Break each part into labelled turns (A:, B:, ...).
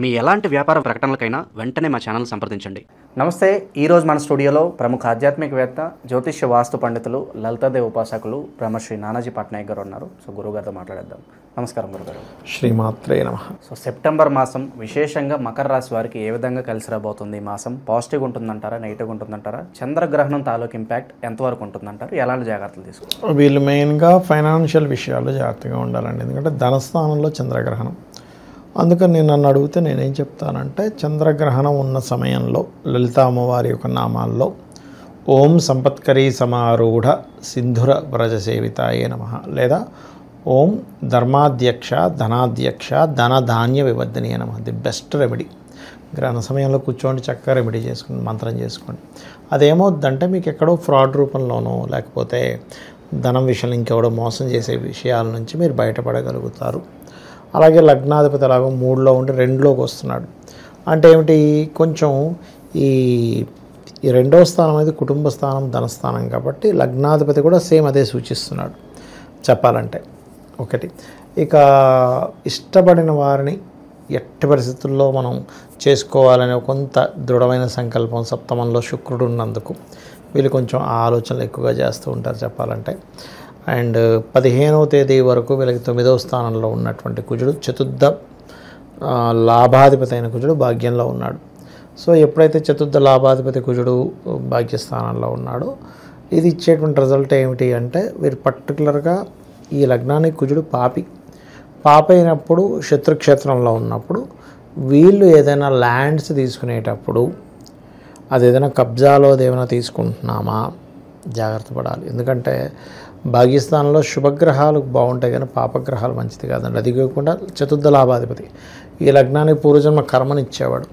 A: మీ ఎలాంటి వ్యాపార ప్రకటనలకైనా వెంటనే మా ఛానల్ సంప్రదించండి.
B: నమస్తే. ఈరోజు మన స్టూడియోలో ప్రముఖ ఆధ్యాత్మికవేత్త, జ్యోతిష్య వాస్తు పండితులు, లలితాదేవి ఉపాసకులు బ్రహ్మశ్రీ నానాజీ పట్నాయక్ గారు ఉన్నారు. సో గురువుగారితో మాట్లాడేద్దాం. నమస్కారం గురుగారు.
C: శ్రీమాత్రే నమః.
B: సో సెప్టెంబర్ మాసం విశేషంగా మకర రాశి వారికి ఏ విధంగా కలిసి రాబోతుంది? ఈ మాసం పాజిటివ్గా ఉంటుందంటారా, నెగిటివ్గా ఉంటుందంటారా? చంద్రగ్రహణం తాలూకు ఇంపాక్ట్ ఎంతవరకు ఉంటుందంటారు? ఎలాంటి జాగ్రత్తలు తీసుకోవాలి?
C: వీళ్ళు మెయిన్గా ఫైనాన్షియల్ విషయాల్లో జాగ్రత్తగా ఉండాలండి. ఎందుకంటే ధనస్థానంలో చంద్రగ్రహణం. అందుకని నేను నన్ను అడిగితే నేనేం చెప్తానంటే, చంద్రగ్రహణం ఉన్న సమయంలో లలితా అమ్మవారి యొక్క నామాల్లో ఓం సంపత్కరీ సమారూఢ సింధుర వ్రజసేవితాయే నమః, లేదా ఓం ధర్మాధ్యక్ష ధనాధ్యక్ష ధనధాన్య వివర్ధనీయ నమః. The best remedy. గ్రహణ సమయంలో కూర్చోండి, చక్కగా రెమెడీ చేసుకోండి, మంత్రం చేసుకోండి. అదేమవుద్దంటే మీకు ఎక్కడో ఫ్రాడ్ రూపంలోనో లేకపోతే ధనం విషయంలో ఇంకెవడో మోసం చేసే విషయాల నుంచి మీరు బయటపడగలుగుతారు. అలాగే లగ్నాధిపతి అలాగో 3లో ఉండి 2లోకి వస్తున్నాడు అంటే ఏమిటి? కొంచెం ఈ రెండవ స్థానం అనేది కుటుంబ స్థానం, ధనస్థానం కాబట్టి లగ్నాధిపతి కూడా సేమ్ అదే సూచిస్తున్నాడు చెప్పాలంటే. ఒకటి. ఇక ఇష్టపడిన వారిని ఎట్టి పరిస్థితుల్లో మనం చేసుకోవాలనే కొంత దృఢమైన సంకల్పం సప్తమంలో శుక్రుడు ఉన్నందుకు వీళ్ళు కొంచెం ఆలోచనలు ఎక్కువగా చేస్తూ ఉంటారు చెప్పాలంటే. అండ్ 15వ తేదీ వరకు వీళ్ళకి 9వ స్థానంలో ఉన్నటువంటి కుజుడు, చతుర్థ లాభాధిపతి అయిన కుజుడు భాగ్యంలో ఉన్నాడు. సో ఎప్పుడైతే చతుర్థ లాభాధిపతి కుజుడు భాగ్యస్థానంలో ఉన్నాడో ఇది ఇచ్చేటువంటి రిజల్ట్ ఏమిటి అంటే, వీరు పర్టికులర్గా ఈ లగ్నానికి కుజుడు పాపి అయినప్పుడు శత్రుక్షేత్రంలో ఉన్నప్పుడు వీళ్ళు ఏదైనా ల్యాండ్స్ తీసుకునేటప్పుడు అది ఏదైనా కబ్జాలో ఏదైనా తీసుకుంటున్నామా జాగ్రత్త పడాలి. ఎందుకంటే భాగ్యస్థానంలో శుభగ్రహాలు బాగుంటాయి కానీ పాపగ్రహాలు మంచిది కాదండి. అది కాకుండా చతుర్థ లాభాధిపతి ఈ లగ్నానికి పూర్వజన్మ కర్మనిచ్చేవాడు.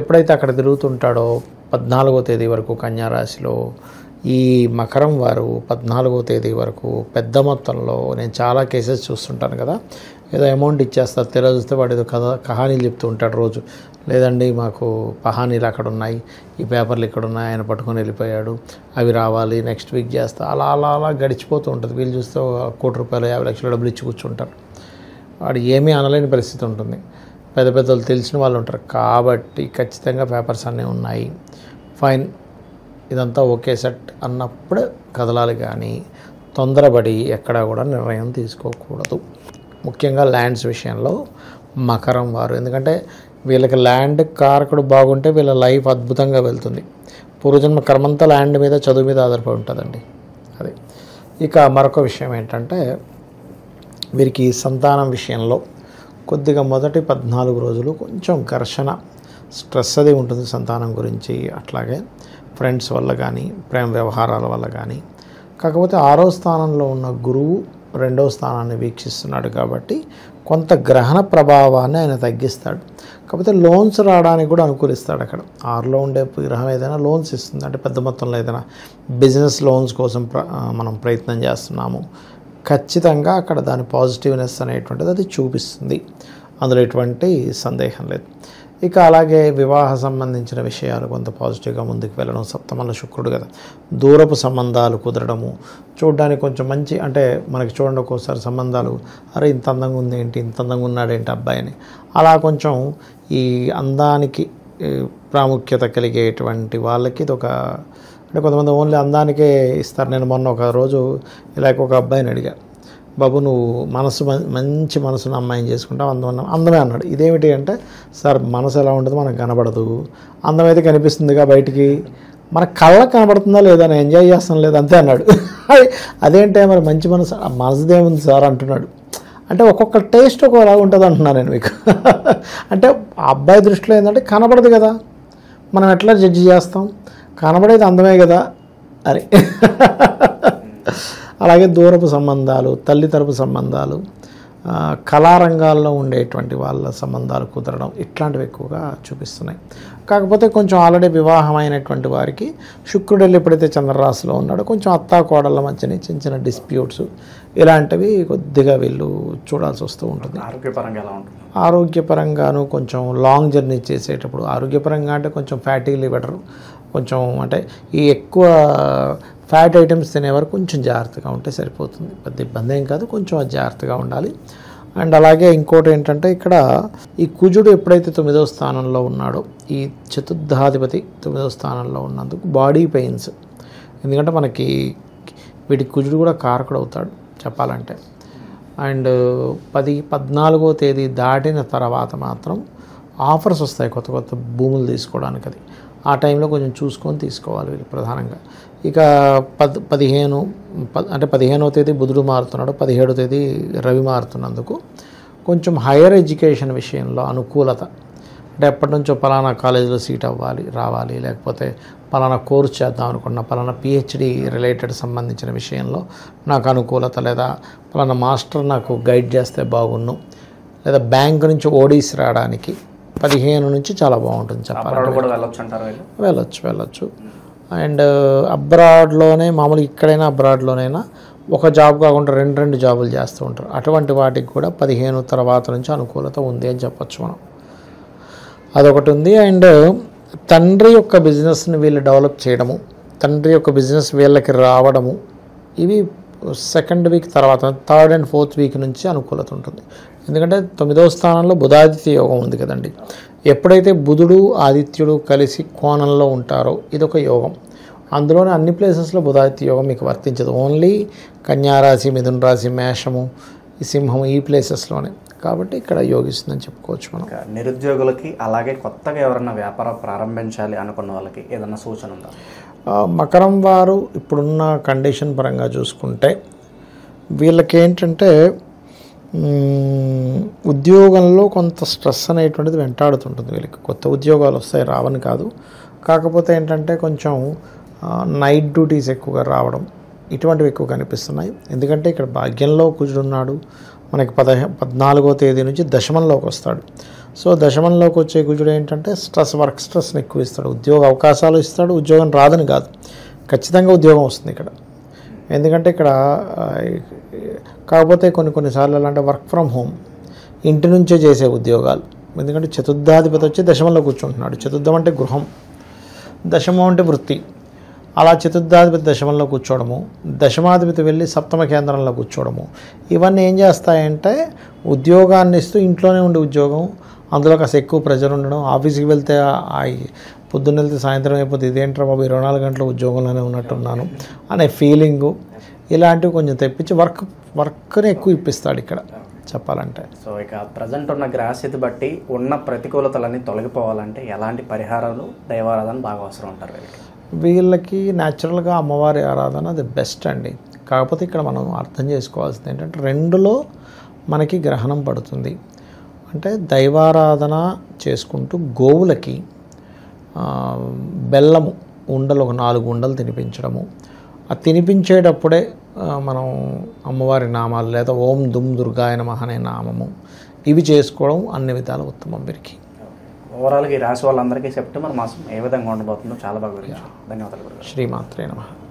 C: ఎప్పుడైతే అక్కడ తిరుగుతుంటాడో 14వ తేదీ వరకు కన్యారాశిలో ఈ మకరం వారు 14వ తేదీ వరకు పెద్ద మొత్తంలో, నేను చాలా కేసెస్ చూస్తుంటాను కదా, ఏదో అమౌంట్ ఇచ్చేస్తారు, తెలియజేస్తే వాడు ఏదో కహానీలు చెప్తూ ఉంటాడు రోజు. లేదండి మాకు కహానీలు అక్కడ ఉన్నాయి, ఈ పేపర్లు ఇక్కడ ఉన్నాయి, ఆయన పట్టుకొని వెళ్ళిపోయాడు, అవి రావాలి, నెక్స్ట్ వీక్ చేస్తా, అలా అలా అలా గడిచిపోతూ ఉంటుంది. వీళ్ళు చూస్తే ₹1 కోటి 50 లక్షల డబ్బులు ఇచ్చి కూర్చుంటారు. వాడు ఏమీ అనలేని పరిస్థితి ఉంటుంది. పెద్ద పెద్దలు తెలిసిన వాళ్ళు ఉంటారు కాబట్టి ఖచ్చితంగా పేపర్స్ అన్నీ ఉన్నాయి, ఫైన్, ఇదంతా ఓకే సెట్ అన్నప్పుడు కదలాలి. కానీ తొందరపడి ఎక్కడా కూడా నిర్ణయం తీసుకోకూడదు. ముఖ్యంగా ల్యాండ్స్ విషయంలో మకరం వారు. ఎందుకంటే వీళ్ళకి ల్యాండ్ కారకుడు బాగుంటే వీళ్ళ లైఫ్ అద్భుతంగా వెళ్తుంది. పూర్వజన్మ కర్మంతా ల్యాండ్ మీద, చదువు మీద ఆధారపడి ఉంటుందండి. అది. ఇక మరొక విషయం ఏంటంటే, వీరికి సంతానం విషయంలో కొద్దిగా మొదటి 14 రోజులు కొంచెం ఘర్షణ, స్ట్రెస్ అది ఉంటుంది సంతానం గురించి. అట్లాగే ఫ్రెండ్స్ వల్ల కానీ, ప్రేమ వ్యవహారాల వల్ల కానీ. కాకపోతే 6వ స్థానంలో ఉన్న గురువు 2వ స్థానాన్ని వీక్షిస్తున్నాడు కాబట్టి కొంత గ్రహణ ప్రభావాన్ని ఆయన తగ్గిస్తాడు. కాకపోతే లోన్స్ రావడానికి కూడా అనుకూలిస్తాడు. అక్కడ 6లో ఉండే గ్రహం ఏదైనా లోన్స్ ఇస్తుంది. అంటే పెద్ద మొత్తంలో ఏదైనా బిజినెస్ లోన్స్ కోసం మనం ప్రయత్నం చేస్తున్నాము, ఖచ్చితంగా అక్కడ దాని పాజిటివ్నెస్ అనేటువంటిది అది చూపిస్తుంది. అందులో ఎటువంటి సందేహం లేదు. ఇక అలాగే వివాహ సంబంధించిన విషయాలు కొంత పాజిటివ్గా ముందుకు వెళ్ళడం. సప్తమంలో శుక్రుడు కదా, దూరపు సంబంధాలు కుదరడము, చూడడానికి కొంచెం మంచి, అంటే మనకి చూడండి ఒక్కోసారి సంబంధాలు, అరే ఇంత అందంగా ఉంది ఏంటి, ఇంత అందంగా ఉన్నాడేంటి అబ్బాయి అని, అలా కొంచెం ఈ అందానికి ప్రాముఖ్యత కలిగేటువంటి వాళ్ళకి ఇది ఒక, అంటే కొంతమంది ఓన్లీ అందానికే ఇస్తారు. నేను మొన్న ఒక రోజు ఇలాగ ఒక అబ్బాయిని అడిగా, బాబు నువ్వు మంచి మనసున్న అమ్మాయిని చేసుకుంటావు, అందమే అన్నాడు. ఇదేమిటి అంటే, సార్ మనసు ఎలా ఉంటుంది మనకు కనబడదు, అందమైతే కనిపిస్తుందిగా బయటికి, మన కళ్ళకు కనబడుతుందా లేదా, నేను ఎంజాయ్ చేస్తాను లేదా అంతే అన్నాడు. అదేంటే మరి మంచి మనసుదేముంది సార్ అంటున్నాడు. అంటే ఒక్కొక్క టేస్ట్ ఒకలా ఉంటుంది అంటున్నాను నేను మీకు. అంటే ఆ అబ్బాయి దృష్టిలో ఏంటంటే కనబడదు కదా, మనం ఎట్లా జడ్జి చేస్తాం, కనబడేది అందమే కదా అని. అలాగే దూరపు సంబంధాలు, తల్లి తరపు సంబంధాలు, కళారంగాల్లో ఉండేటువంటి వాళ్ళ సంబంధాలు కుదరడం, ఇట్లాంటివి ఎక్కువగా చూపిస్తున్నాయి. కాకపోతే కొంచెం ఆల్రెడీ వివాహమైనటువంటి వారికి శుక్రుడు ఎప్పుడైతే చంద్రరాశిలో ఉన్నాడో కొంచెం అత్తాకోడళ్ళ మధ్యన చిన్న చిన్న డిస్ప్యూట్స్ ఇలాంటివి కొద్దిగా వీళ్ళు చూడాల్సి వస్తూ ఉంటుంది.
B: ఆరోగ్యపరంగా ఎలా ఉంటుంది?
C: ఆరోగ్యపరంగాను కొంచెం లాంగ్ జర్నీ చేసేటప్పుడు, ఆరోగ్యపరంగా అంటే కొంచెం ఫ్యాటీ లివర్, కొంచెం అంటే ఈ ఎక్కువ ఫ్యాట్ ఐటమ్స్ తినేవారు కొంచెం జాగ్రత్తగా ఉంటే సరిపోతుంది. పెద్ద ఇబ్బంది ఏం కాదు, కొంచెం జాగ్రత్తగా ఉండాలి. అండ్ అలాగే ఇంకోటి ఏంటంటే ఇక్కడ ఈ కుజుడు ఎప్పుడైతే 9వ స్థానంలో ఉన్నాడో, ఈ చతుర్థాధిపతి 9వ స్థానంలో ఉన్నందుకు బాడీ పెయిన్స్, ఎందుకంటే మనకి వీటికి కుజుడు కూడా కారకుడు అవుతాడు చెప్పాలంటే. అండ్ 14వ తేదీ దాటిన తర్వాత మాత్రం ఆఫర్స్ వస్తాయి కొత్త కొత్త భూములు తీసుకోవడానికి. అది ఆ టైంలో కొంచెం చూసుకొని తీసుకోవాలి వీళ్ళు ప్రధానంగా. ఇక 15వ తేదీ బుధుడు మారుతున్నాడు, 17వ తేదీ రవి మారుతున్నందుకు కొంచెం హైయర్ ఎడ్యుకేషన్ విషయంలో అనుకూలత, అంటే ఎప్పటి నుంచో పలానా కాలేజీలో సీట్ రావాలి, లేకపోతే పలానా కోర్స్ చేద్దాం అనుకున్న, పలానా పిహెచ్డి రిలేటెడ్ సంబంధించిన విషయంలో నాకు అనుకూలత, లేదా పలానా మాస్టర్ నాకు గైడ్ చేస్తే బాగున్ను, లేదా బ్యాంక్ నుంచి ఓడీస్ రావడానికి 15 నుంచి చాలా బాగుంటుంది చెప్పాలి.
B: కూడా వెళ్ళొచ్చు అంటారు.
C: వెళ్ళొచ్చు. అండ్ అబ్రాడ్లోనే మామూలు ఇక్కడైనా అబ్రాడ్లోనైనా ఒక జాబ్ కాకుండా రెండు జాబులు చేస్తూ ఉంటారు. అటువంటి వాటికి కూడా 15 తర్వాత నుంచి అనుకూలత ఉంది అని చెప్పచ్చు మనం. అదొకటి ఉంది. అండ్ తండ్రి యొక్క బిజినెస్ని వీళ్ళు డెవలప్ చేయడము, తండ్రి యొక్క బిజినెస్ వీళ్ళకి రావడము, ఇవి సెకండ్ వీక్ తర్వాత 3rd and 4th వీక్ నుంచి అనుకూలత ఉంటుంది. ఎందుకంటే 9వ స్థానంలో బుధాదిత్య యోగం ఉంది కదండి. ఎప్పుడైతే బుధుడు ఆదిత్యుడు కలిసి కోణంలో ఉంటారో ఇదొక యోగం. అందులోనే అన్ని ప్లేసెస్లో బుధాదిత్య యోగం మీకు వర్తించదు. ఓన్లీ కన్యారాశి, మిథున రాశి, మేషము, ఈ సింహము, ఈ ప్లేసెస్లోనే. కాబట్టి ఇక్కడ యోగిస్తుందని చెప్పుకోవచ్చు మనం.
B: నిరుద్యోగులకి అలాగే కొత్తగా ఎవరైనా వ్యాపారం ప్రారంభించాలి అనుకున్న వాళ్ళకి ఏదైనా సూచన ఉందా?
C: మకరం వారు ఇప్పుడున్న కండిషన్ పరంగా చూసుకుంటే వీళ్ళకి ఏంటంటే ఉద్యోగంలో కొంత స్ట్రెస్ అనేటువంటిది వెంటాడుతుంటుంది. వీళ్ళకి కొత్త ఉద్యోగాలు వస్తాయి, రావని కాదు. కాకపోతే ఏంటంటే కొంచెం నైట్ డ్యూటీస్ ఎక్కువగా రావడం, ఇటువంటివి ఎక్కువ కనిపిస్తున్నాయి. ఎందుకంటే ఇక్కడ భాగ్యంలో కుజుడు ఉన్నాడు, మనకి 14వ తేదీ నుంచి దశమంలోకి వస్తాడు. సో దశమంలోకి వచ్చే కుజుడు ఏంటంటే వర్క్ స్ట్రెస్ని ఎక్కువ ఇస్తాడు, ఉద్యోగ అవకాశాలు ఇస్తాడు. ఉద్యోగం రాదని కాదు, ఖచ్చితంగా ఉద్యోగం వస్తుంది ఇక్కడ. ఎందుకంటే ఇక్కడ కాకపోతే కొన్నిసార్లు అంటే వర్క్ ఫ్రమ్ హోమ్, ఇంటి నుంచే చేసే ఉద్యోగాలు. ఎందుకంటే చతుర్థాధిపతి వచ్చి దశమంలో కూర్చుంటున్నాడు. చతుర్థం అంటే గృహం, దశమం అంటే వృత్తి. అలా చతుర్థాధిపతి దశమంలో కూర్చోవడము, దశమాధిపతి వెళ్ళి సప్తమ కేంద్రంలో కూర్చోవడము, ఇవన్నీ ఏం చేస్తాయంటే ఉద్యోగాన్ని ఇస్తూ ఇంట్లోనే ఉండే ఉద్యోగం, అందులో కాస్త ఎక్కువ ప్రెజర్ ఉండడం, ఆఫీస్కి వెళ్తే పొద్దున్న వెళ్తే సాయంత్రం అయిపోతే ఇదేంట్రా బాబు 24 గంటల ఉద్యోగంలోనే ఉన్నట్టున్నాను అనే ఫీలింగు, ఇలాంటివి కొంచెం తెప్పించి వర్క్ని ఎక్కువ ఇప్పిస్తాడు ఇక్కడ చెప్పాలంటే.
B: సో ఇక ప్రజెంట్ ఉన్న గ్రహస్థితి బట్టి ఉన్న ప్రతికూలతలన్నీ తొలగిపోవాలంటే ఎలాంటి పరిహారాలు, దైవారాధన బాగా అవసరం ఉంటారు
C: వీళ్ళకి? న్యాచురల్గా అమ్మవారి ఆరాధన అది బెస్ట్ అండి. కాకపోతే ఇక్కడ మనం అర్థం చేసుకోవాల్సింది ఏంటంటే 2లో మనకి గ్రహణం పడుతుంది. అంటే దైవారాధన చేసుకుంటూ గోవులకి బెల్లము ఉండలు, ఒక 4 ఉండలు తినిపించడము, ఆ తినిపించేటప్పుడే మనం అమ్మవారి నామాలు లేదా ఓం దుమ్ దుర్గాయ నమః అనే నామము ఇవి చేసుకోవడం అన్ని విధాలు ఉత్తమం వీరికి.
B: ఓవరాల్గా ఈ రాశి వాళ్ళందరికీ సెప్టెంబర్ మాసం ఏ విధంగా ఉండబోతుందో చాలా బాగా వివరించారు. ధన్యవాదాలు.
C: శ్రీమాత్రే నమః.